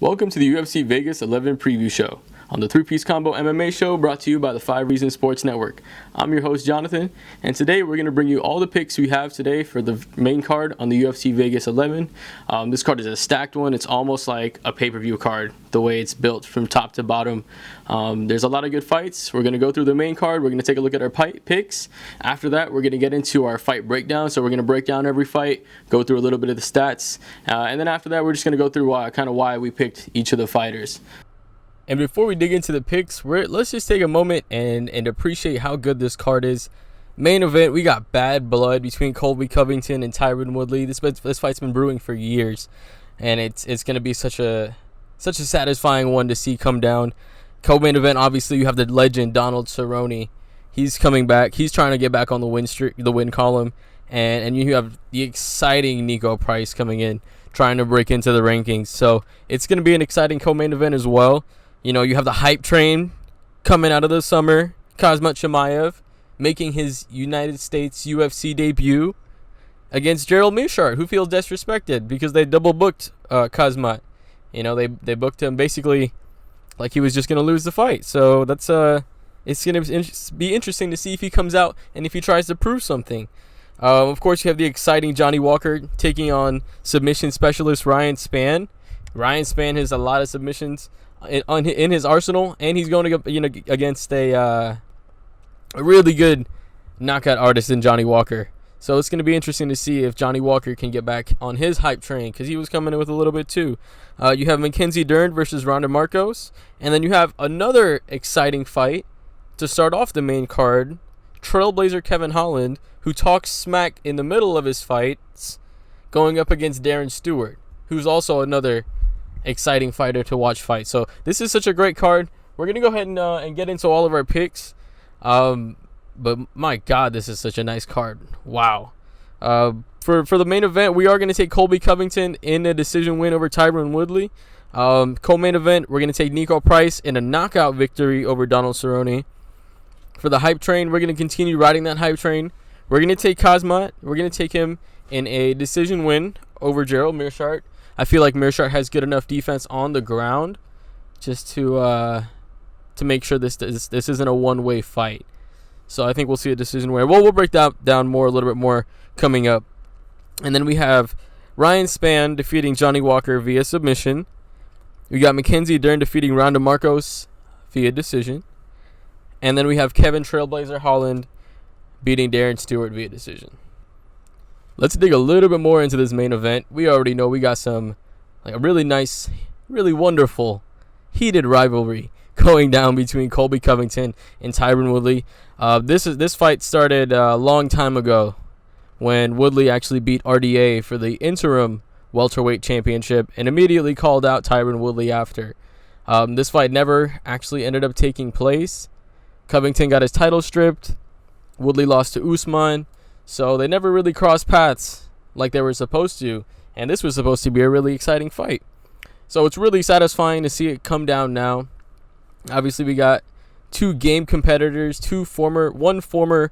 Welcome to the UFC Vegas 11 preview show on the 3-Piece Combo MMA show brought to you by the 5 Reasons Sports Network. I'm your host, Jonathan, and today we're going to bring you all the picks we have today for the main card on the UFC Vegas 11. This card is a stacked one. It's almost like a pay-per-view card, the way it's built from top to bottom. There's a lot of good fights. We're going to go through the main card. We're going to take a look at our picks. After that, we're going to get into our fight breakdown. So we're going to break down every fight, go through a little bit of the stats, and then after that, we're just going to go through why we picked each of the fighters. And before we dig into the picks, let's just take a moment and appreciate how good this card is. Main event, we got bad blood between Colby Covington and Tyron Woodley. This fight's been brewing for years, and it's going to be such a satisfying one to see come down. Co-main event, obviously, you have the legend Donald Cerrone. He's coming back. He's trying to get back on the win column, and you have the exciting Nico Price coming in, trying to break into the rankings. So it's going to be an exciting co-main event as well. You know, you have the hype train coming out of the summer. Khamzat Chimaev making his United States UFC debut against Gerald Meerschaert, who feels disrespected because they double booked Khamzat. You know, they booked him basically like he was just going to lose the fight. So that's it's going to be interesting to see if he comes out and if he tries to prove something. Of course, you have the exciting Johnny Walker taking on submission specialist Ryan Spann. Ryan Spann has a lot of submissions in his arsenal, and he's going to go, against a really good knockout artist in Johnny Walker. So it's going to be interesting to see if Johnny Walker can get back on his hype train, because he was coming in with a little bit too. You have MACKENZIE DERN versus Ronda Marcos, and then you have another exciting fight to start off the main card. Trailblazer Kevin Holland, who talks smack in the middle of his fights, going up against Darren Stewart, who's also another exciting fighter to watch fight. So this is such a great card. We're gonna go ahead and get into all of our picks. But my God, this is such a nice card. Wow. For the main event, we are gonna take Colby Covington in a decision win over Tyron Woodley. Co-main event, we're gonna take Nico Price in a knockout victory over Donald Cerrone. For the hype train, we're gonna continue riding that hype train. We're gonna take Khamzat. We're gonna take him in a decision win over Gerald Meerschaert. I feel like Meerschaert has good enough defense on the ground just to make sure this isn't a one-way fight. So I think we'll see a decision where we'll break that down a little bit more coming up. And then we have Ryan Spann defeating Johnny Walker via submission. We got MACKENZIE DERN defeating Ronda Marcos via decision. And then we have Kevin Trailblazer Holland beating Darren Stewart via decision. Let's dig a little bit more into this main event. We already know we got a really nice, really wonderful, heated rivalry going down between Colby Covington and Tyron Woodley. This fight started a long time ago when Woodley actually beat RDA for the interim welterweight championship and immediately called out Tyron Woodley after. This fight never actually ended up taking place. Covington got his title stripped. Woodley lost to Usman. So they never really crossed paths like they were supposed to. And this was supposed to be a really exciting fight. So it's really satisfying to see it come down now. Obviously, we got two game competitors, one former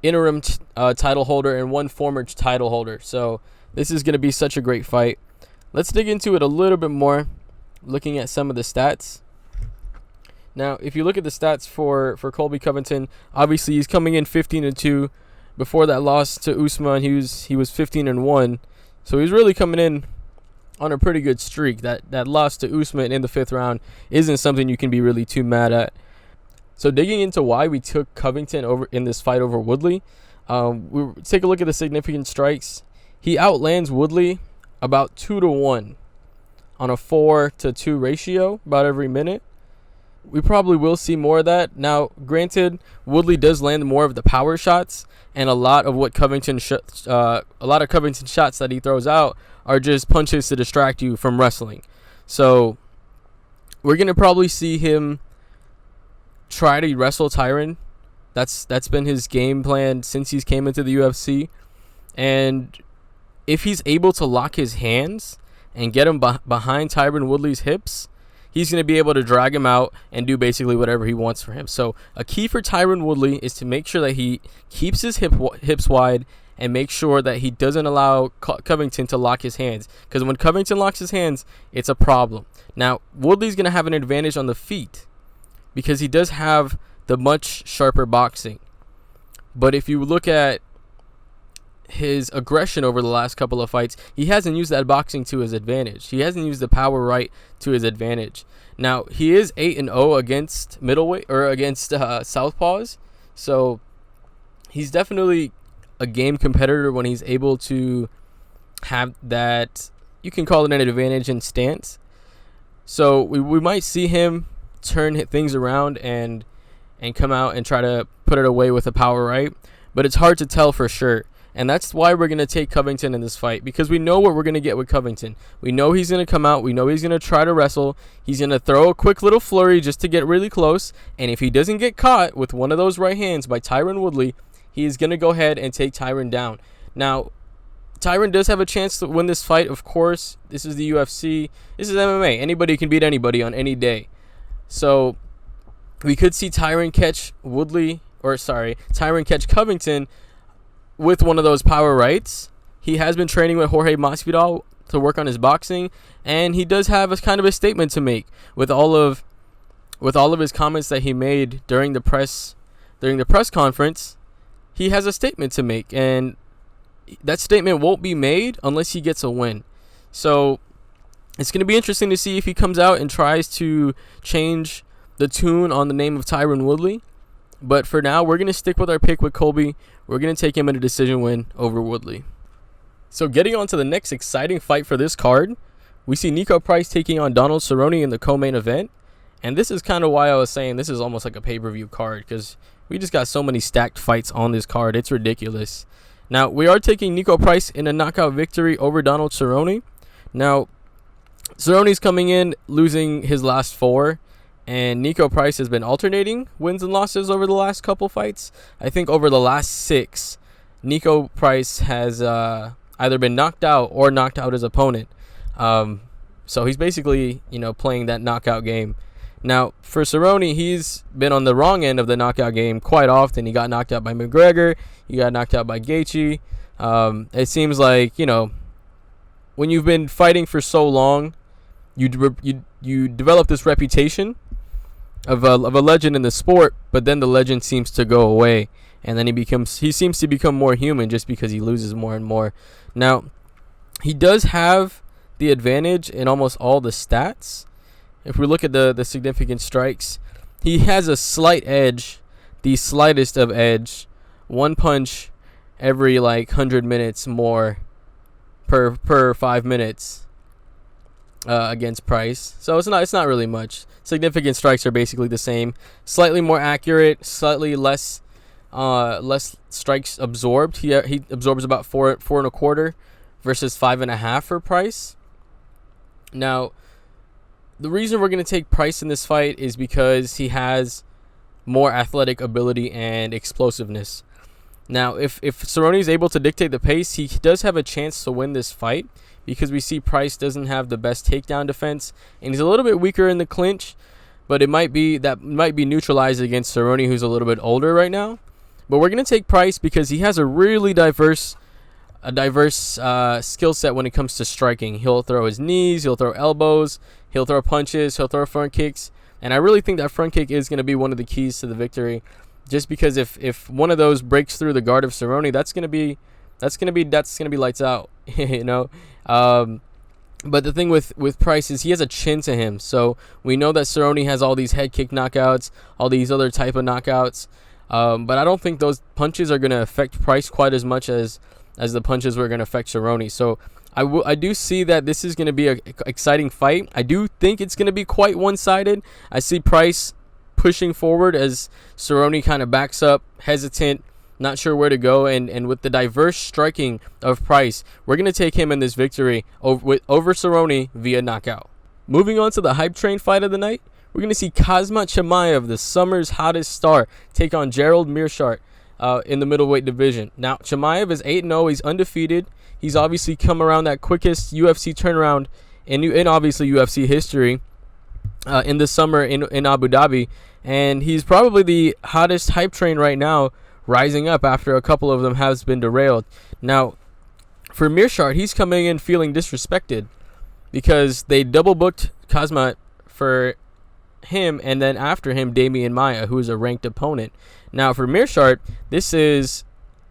interim title holder and one former title holder. So this is going to be such a great fight. Let's dig into it a little bit more, looking at some of the stats. Now, if you look at the stats for Colby Covington, obviously he's coming in 15-2. Before that loss to Usman, he was 15-1. So he's really coming in on a pretty good streak. That loss to Usman in the 5th round isn't something you can be really too mad at. So digging into why we took Covington over in this fight over Woodley, we take a look at the significant strikes. He outlands Woodley about 2-1 on a 4-2 ratio about every minute. We probably will see more of that. Now, granted, Woodley does land more of the power shots, and a lot of Covington shots that he throws out are just punches to distract you from wrestling. So we're gonna probably see him try to wrestle Tyron. That's been his game plan since he's came into the UFC, and if he's able to lock his hands and get him behind Tyron Woodley's hips, he's going to be able to drag him out and do basically whatever he wants for him. So a key for Tyron Woodley is to make sure that he keeps his hips wide and make sure that he doesn't allow Covington to lock his hands. Because when Covington locks his hands, it's a problem. Now, Woodley's going to have an advantage on the feet because he does have the much sharper boxing. But if you look at his aggression over the last couple of fights, he hasn't used that boxing to his advantage. He hasn't used the power right to his advantage. Now, he is 8-0 against middleweight or against southpaws. So he's definitely a game competitor when he's able to have that, you can call it an advantage in stance. So we might see him turn things around and come out and try to put it away with a power right. But it's hard to tell for sure. And that's why we're going to take Covington in this fight, because we know what we're going to get with Covington. We know he's going to come out. We know he's going to try to wrestle. He's going to throw a quick little flurry just to get really close. And if he doesn't get caught with one of those right hands by Tyron Woodley, he is going to go ahead and take Tyron down. Now, Tyron does have a chance to win this fight, of course. This is the UFC. This is MMA. Anybody can beat anybody on any day. So we could see Tyron catch Covington with one of those power rights. He has been training with Jorge Masvidal to work on his boxing, and he does have a kind of a statement to make with all of his comments that he made during the press conference. He has a statement to make, and that statement won't be made unless he gets a win. So it's going to be interesting to see if he comes out and tries to change the tune on the name of Tyron Woodley. But for now, we're going to stick with our pick with Colby. We're going to take him in a decision win over Woodley. So getting on to the next exciting fight for this card, we see Nico Price taking on Donald Cerrone in the co-main event. And this is kind of why I was saying this is almost like a pay-per-view card, because we just got so many stacked fights on this card. It's ridiculous. Now, we are taking Nico Price in a knockout victory over Donald Cerrone. Now, Cerrone's coming in losing his last 4. And Nico Price has been alternating wins and losses over the last couple fights. I think over the last 6, Nico Price has either been knocked out or knocked out his opponent. So he's basically, playing that knockout game. Now, for Cerrone, he's been on the wrong end of the knockout game quite often. He got knocked out by McGregor. He got knocked out by Gaethje. It seems like, when you've been fighting for so long, you develop this reputation of a legend in the sport, but then the legend seems to go away, and then he seems to become more human just because he loses more and more. Now, he does have the advantage in almost all the stats. If we look at the significant strikes, he has a slight edge, the slightest of edge, 1 punch every 100 minutes more per 5 minutes against Price. So it's not really much. Significant strikes are basically the same. Slightly more accurate, slightly less strikes absorbed. He absorbs about 4.25 versus 5.5 for Price. Now, the reason we're going to take Price in this fight is because he has more athletic ability and explosiveness. Now, if Cerrone is able to dictate the pace, he does have a chance to win this fight, because we see Price doesn't have the best takedown defense, and he's a little bit weaker in the clinch, but it might be neutralized against Cerrone, who's a little bit older right now. But we're going to take Price because he has a really diverse skill set when it comes to striking. He'll throw his knees, he'll throw elbows, he'll throw punches, he'll throw front kicks, and I really think that front kick is going to be one of the keys to the victory, just because if one of those breaks through the guard of Cerrone, that's going to be lights out, But the thing with Price is he has a chin to him. So we know that Cerrone has all these head kick knockouts, all these other type of knockouts. But I don't think those punches are going to affect Price quite as much as the punches were going to affect Cerrone. So I do see that this is going to be an exciting fight. I do think it's going to be quite one-sided. I see Price pushing forward as Cerrone kind of backs up, hesitant, not sure where to go, and with the diverse striking of Price, we're going to take him in this victory over Cerrone via knockout. Moving on to the hype train fight of the night, we're going to see Khamzat Chimaev, the summer's hottest star, take on Gerald Meerschaert in the middleweight division. Now, Chimaev is 8-0. He's undefeated. He's obviously come around that quickest UFC turnaround in obviously UFC history in the summer in Abu Dhabi, and he's probably the hottest hype train right now, rising up after a couple of them has been derailed. Now, for Mearshart, he's coming in feeling disrespected because they double booked Khamzat for him, and then after him, Damian Maia, who is a ranked opponent. Now, for Mearshart, this is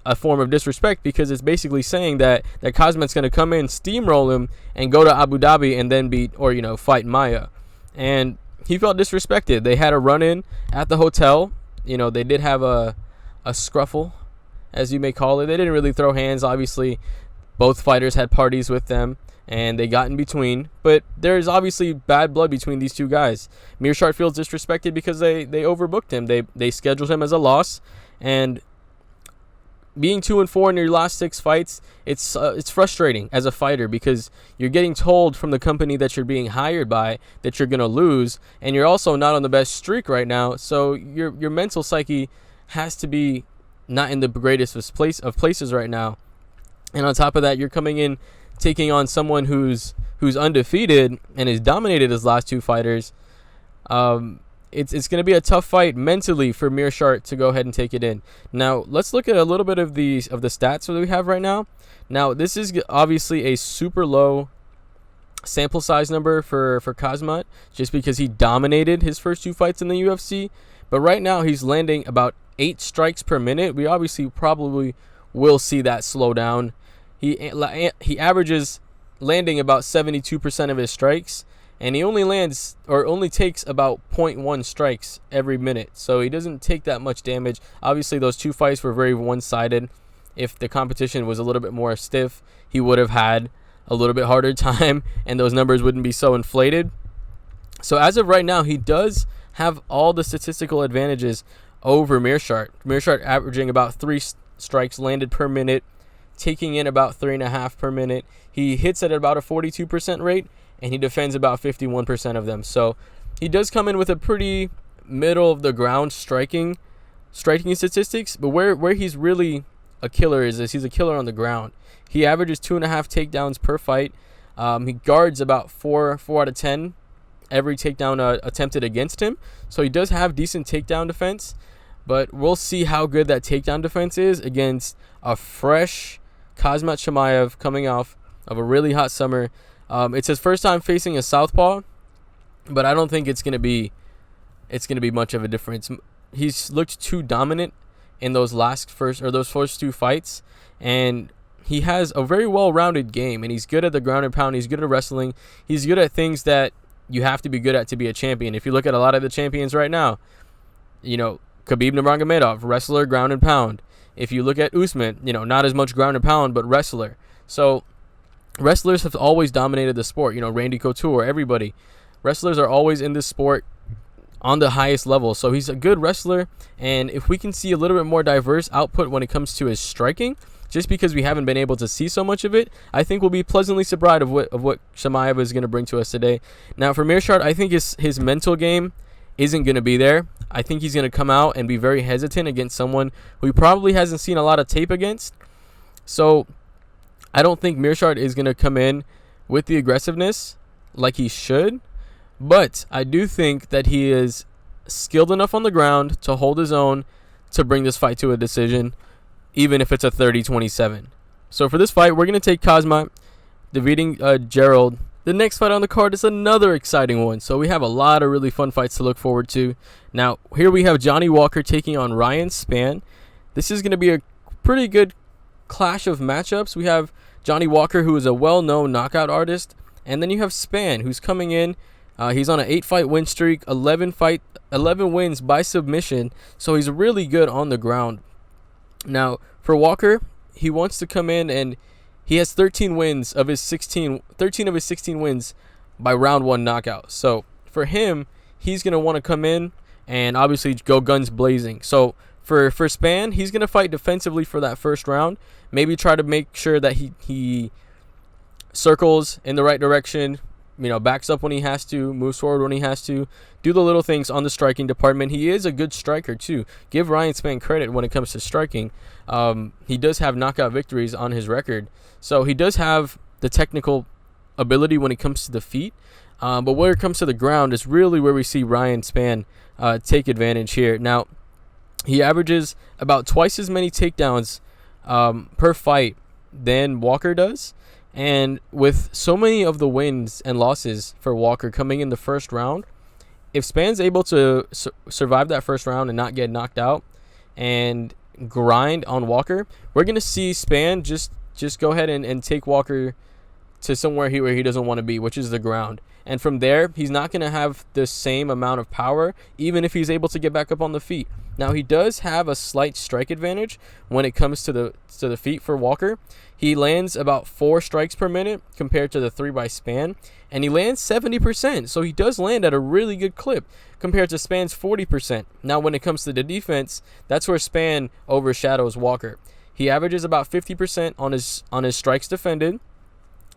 a form of disrespect because it's basically saying that Khamzat's going to come in, steamroll him, and go to Abu Dhabi and then beat or fight Maia. And he felt disrespected. They had a run-in at the hotel. They did have a scruffle, as you may call it. They didn't really throw hands. Obviously, both fighters had parties with them, and they got in between. But there's obviously bad blood between these two guys. Mearshart feels disrespected because they overbooked him. They scheduled him as a loss, and being 2-4 in your last 6 fights, it's frustrating as a fighter because you're getting told from the company that you're being hired by that you're gonna lose, and you're also not on the best streak right now. So your mental psyche has to be not in the greatest of places right now. And on top of that, you're coming in taking on someone who's undefeated and has dominated his last 2 fighters. It's going to be a tough fight mentally for Mearshart to go ahead and take it in. Now, let's look at a little bit of the stats that we have right now. Now, this is obviously a super low sample size number for Khamzat just because he dominated his first 2 fights in the UFC. But right now, he's landing about 8 strikes per minute. We obviously probably will see that slow down. He averages landing about 72% of his strikes, and he only takes about 0.1 strikes every minute. So he doesn't take that much damage. Obviously, those 2 fights were very one-sided. If the competition was a little bit more stiff, he would have had a little bit harder time, and those numbers wouldn't be so inflated. So as of right now, he does have all the statistical advantages over Mearshart. Mearshart averaging about 3 strikes landed per minute, taking in about 3.5 per minute. He hits at about a 42% rate, and he defends about 51% of them. So he does come in with a pretty middle of the ground striking statistics. But where he's really a killer is he's a killer on the ground. He averages 2.5 takedowns per fight. He guards about 4 out of 10 every takedown attempted against him. So he does have decent takedown defense. But we'll see how good that takedown defense is against a fresh Khamzat Chimaev coming off of a really hot summer. It's his first time facing a southpaw, but I don't think it's gonna be much of a difference. He's looked too dominant in those first 2 fights, and he has a very well-rounded game, and he's good at the ground and pound. He's good at wrestling. He's good at things that you have to be good at to be a champion. If you look at a lot of the champions right now, Khabib Nurmagomedov, wrestler, ground and pound. If you look at Usman, not as much ground and pound, but wrestler. So wrestlers have always dominated the sport. Randy Couture, everybody. Wrestlers are always in this sport on the highest level. So he's a good wrestler, and if we can see a little bit more diverse output when it comes to his striking, just because we haven't been able to see so much of it, I think we'll be pleasantly surprised of what Chimaev is going to bring to us today. Now, for Mearshart, I think his mental game isn't going to be there. I think he's going to come out and be very hesitant against someone who he probably hasn't seen a lot of tape against. So I don't think Mearshart is going to come in with the aggressiveness like he should, but I do think that he is skilled enough on the ground to hold his own to bring this fight to a decision, even if it's a 30-27. So for this fight, we're going to take Khamzat defeating Gerald. The next fight on the card is another exciting one. So we have a lot of really fun fights to look forward to. Now, here we have Johnny Walker taking on Ryan Spann. This is going to be a pretty good clash of matchups. We have Johnny Walker, who is a well-known knockout artist. And then you have Spann, who's coming in. He's on an 8-fight win streak, 11 wins by submission. So he's really good on the ground. Now, for Walker, he wants to come in and he has 13 of his 16 wins by round 1 knockout. So for him, he's going to want to come in and obviously go guns blazing. So for Spann, he's going to fight defensively for that first round. Maybe try to make sure that he circles in the right direction, backs up when he has to, moves forward when he has to, do the little things on the striking department. He is a good striker too. Give Ryan Spann credit when it comes to striking. He does have knockout victories on his record. So he does have the technical ability when it comes to the feet. But when it comes to the ground is really where we see Ryan Spann take advantage here. Now, He averages about twice as many takedowns per fight than Walker does. And with so many of the wins and losses for Walker coming in the first round, if Span's able to survive that first round and not get knocked out and grind on Walker, we're going to see Span just go ahead and take Walker to somewhere where he doesn't want to be, which is the ground. And from there, he's not going to have the same amount of power, even if he's able to get back up on the feet. Now, he does have a slight strike advantage when it comes to the feet for Walker. He lands about 4 strikes per minute compared to the 3 by Span, and he lands 70%. So he does land at a really good clip compared to Span's 40%. Now, when it comes to the defense, that's where Span overshadows Walker. He averages about 50% on his strikes defended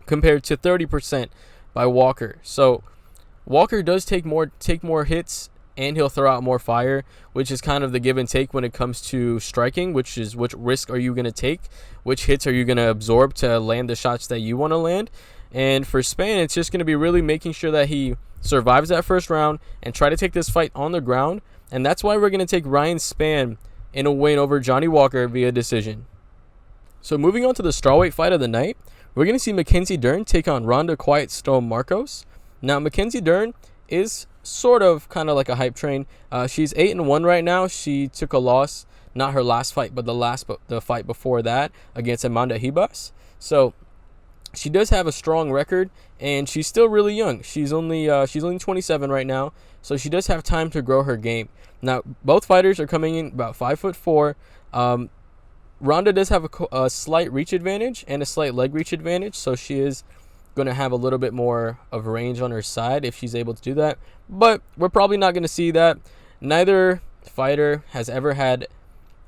compared to 30% by Walker. So Walker does take more hits, and he'll throw out more fire, which is kind of the give and take when it comes to striking, which is which risk are you going to take, which hits are you going to absorb to land the shots that you want to land. And for Span, it's just going to be really making sure that he survives that first round and try to take this fight on the ground. And that's why we're going to take Ryan Span in a win over Johnny Walker via decision. So moving on to the strawweight fight of the night, we're going to see Mackenzie Dern take on Ronda Quiet Storm Marcos. Now, Mackenzie Dern is sort of kind of like a hype train. She's 8-1 right now. She took a loss, not her last fight, but the fight before that against Amanda Ribas. So she does have a strong record, and she's still really young. She's only 27 right now, so she does have time to grow her game. Now, both fighters are coming in about 5'4". Ronda does have a slight reach advantage and a slight leg reach advantage, so she is going to have a little bit more of range on her side if she's able to do that. But we're probably not going to see that. Neither fighter has ever had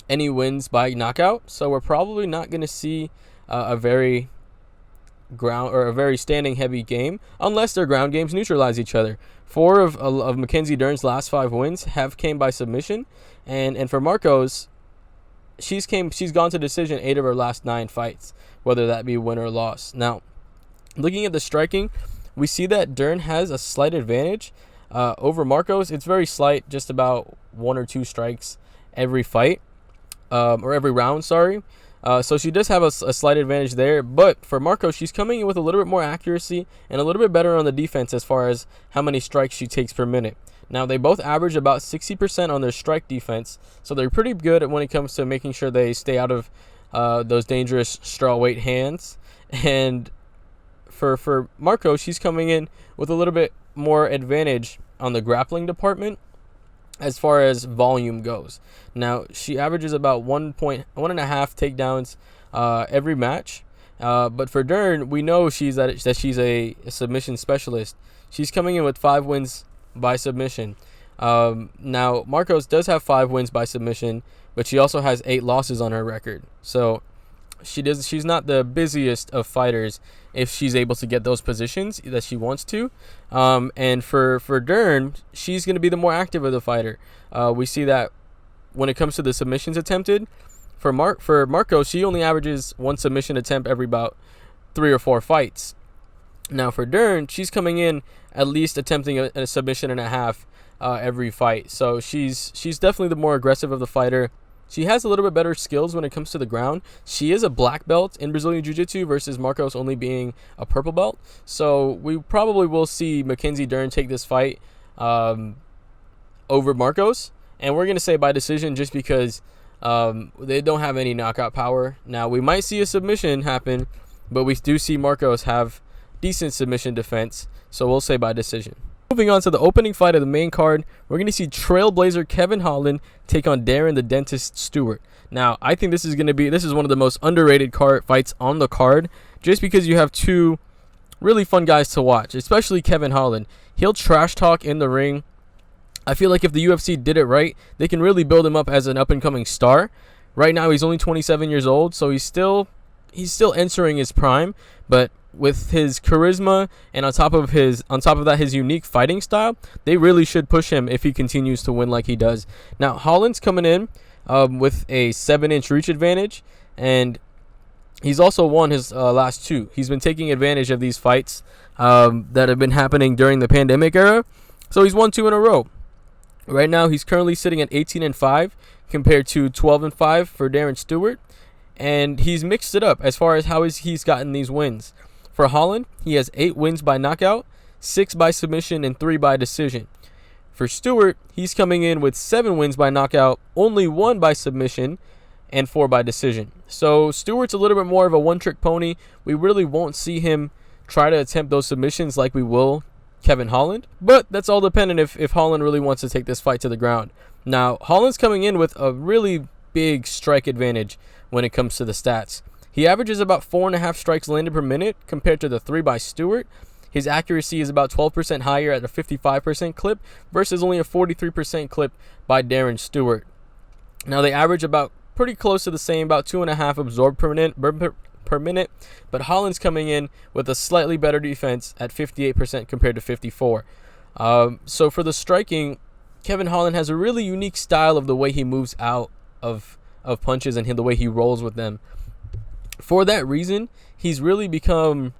any wins by knockout, so we're probably not going to see a very standing heavy game unless their ground games neutralize each other. 4 of Mackenzie Dern's last 5 wins have came by submission, and for Marcos, she's gone to decision 8 of her last 9 fights, whether that be win or loss. Now, looking at the striking, we see that Dern has a slight advantage over Marcos. It's very slight, just about 1 or 2 strikes every fight, or every round, sorry. So she does have a slight advantage there. But for Marcos, she's coming in with a little bit more accuracy and a little bit better on the defense as far as how many strikes she takes per minute. Now, they both average about 60% on their strike defense, so they're pretty good when it comes to making sure they stay out of those dangerous strawweight hands. And for Marco, she's coming in with a little bit more advantage on the grappling department as far as volume goes. Now, she averages about 1.5 takedowns every match. But for Dern, we know that she's a submission specialist. She's coming in with 5 wins by submission. Now, Marcos does have 5 wins by submission, but she also has 8 losses on her record. So she's not the busiest of fighters if she's able to get those positions that she wants to. And for Dern, she's going to be the more active of the fighter. We see that when it comes to the submissions attempted, for Marcos, she only averages 1 submission attempt every about 3 or 4 fights. Now, for Dern, she's coming in at least attempting a submission and a half every fight. So she's definitely the more aggressive of the fighter. She has a little bit better skills when it comes to the ground. She is a black belt in Brazilian Jiu-Jitsu versus Marcos only being a purple belt. So we probably will see Mackenzie Dern take this fight over Marcos. And we're going to say by decision just because they don't have any knockout power. Now, we might see a submission happen, but we do see Marcos have decent submission defense, so we'll say by decision. Moving on to the opening fight of the main card, we're going to see Trailblazer Kevin Holland take on Darren the Dentist Stewart. Now, I think this is one of the most underrated fights on the card, just because you have 2 really fun guys to watch, especially Kevin Holland. He'll trash talk in the ring. I feel like if the UFC did it right, they can really build him up as an up-and-coming star. Right now, he's only 27 years old, so he's still entering his prime, but with his charisma and on top of that his unique fighting style, they really should push him if he continues to win like he does. Now, Holland's coming in with a 7-inch reach advantage, and he's also won his last 2. He's been taking advantage of these fights that have been happening during the pandemic era, so he's won 2 in a row. Right now, he's currently sitting at 18-5 compared to 12-5 for Darren Stewart. And he's mixed it up as far as how he's gotten these wins. For Holland, he has 8 wins by knockout, 6 by submission, and 3 by decision. For Stewart, he's coming in with 7 wins by knockout, only 1 by submission, and 4 by decision. So Stewart's a little bit more of a one-trick pony. We really won't see him try to attempt those submissions like we will Kevin Holland. But that's all dependent if Holland really wants to take this fight to the ground. Now, Holland's coming in with a really big strike advantage when it comes to the stats. He averages about 4.5 strikes landed per minute compared to the 3 by Stewart. His accuracy is about 12% higher at a 55% clip versus only a 43% clip by Darren Stewart. Now, they average about pretty close to the same, about 2.5 absorbed per minute, but Holland's coming in with a slightly better defense at 58% compared to 54. So for the striking, Kevin Holland has a really unique style of the way he moves out of punches and the way he rolls with them. For that reason, he's really become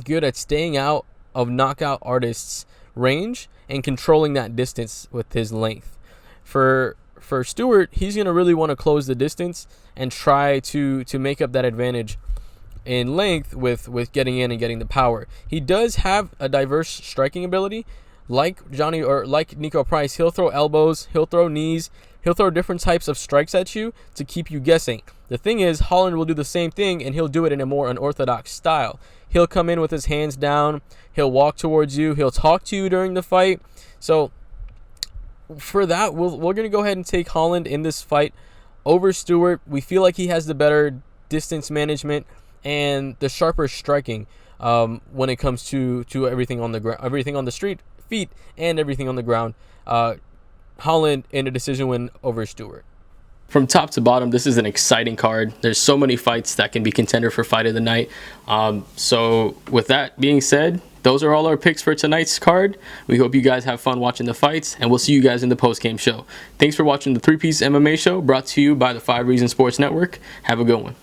good at staying out of knockout artists' range and controlling that distance with his length. For Stewart, he's going to really want to close the distance and try to make up that advantage in length with getting in and getting the power. He does have a diverse striking ability. Like Nico Price, he'll throw elbows, he'll throw knees, he'll throw different types of strikes at you to keep you guessing. The thing is, Holland will do the same thing, and he'll do it in a more unorthodox style. He'll come in with his hands down, he'll walk towards you, he'll talk to you during the fight. So for that, we're going to go ahead and take Holland in this fight over Stewart. We feel like he has the better distance management and the sharper striking when it comes to everything on the ground, everything on the feet, and everything on the ground. Holland in a decision win over Stewart. From top to bottom, this is an exciting card. There's so many fights that can be contender for fight of the night. So with that being said, those are all our picks for tonight's card. We hope you guys have fun watching the fights, and we'll see you guys in the post-game show. Thanks for watching the 3-Piece MMA show brought to you by the 5 Reasons Sports Network. Have a good one.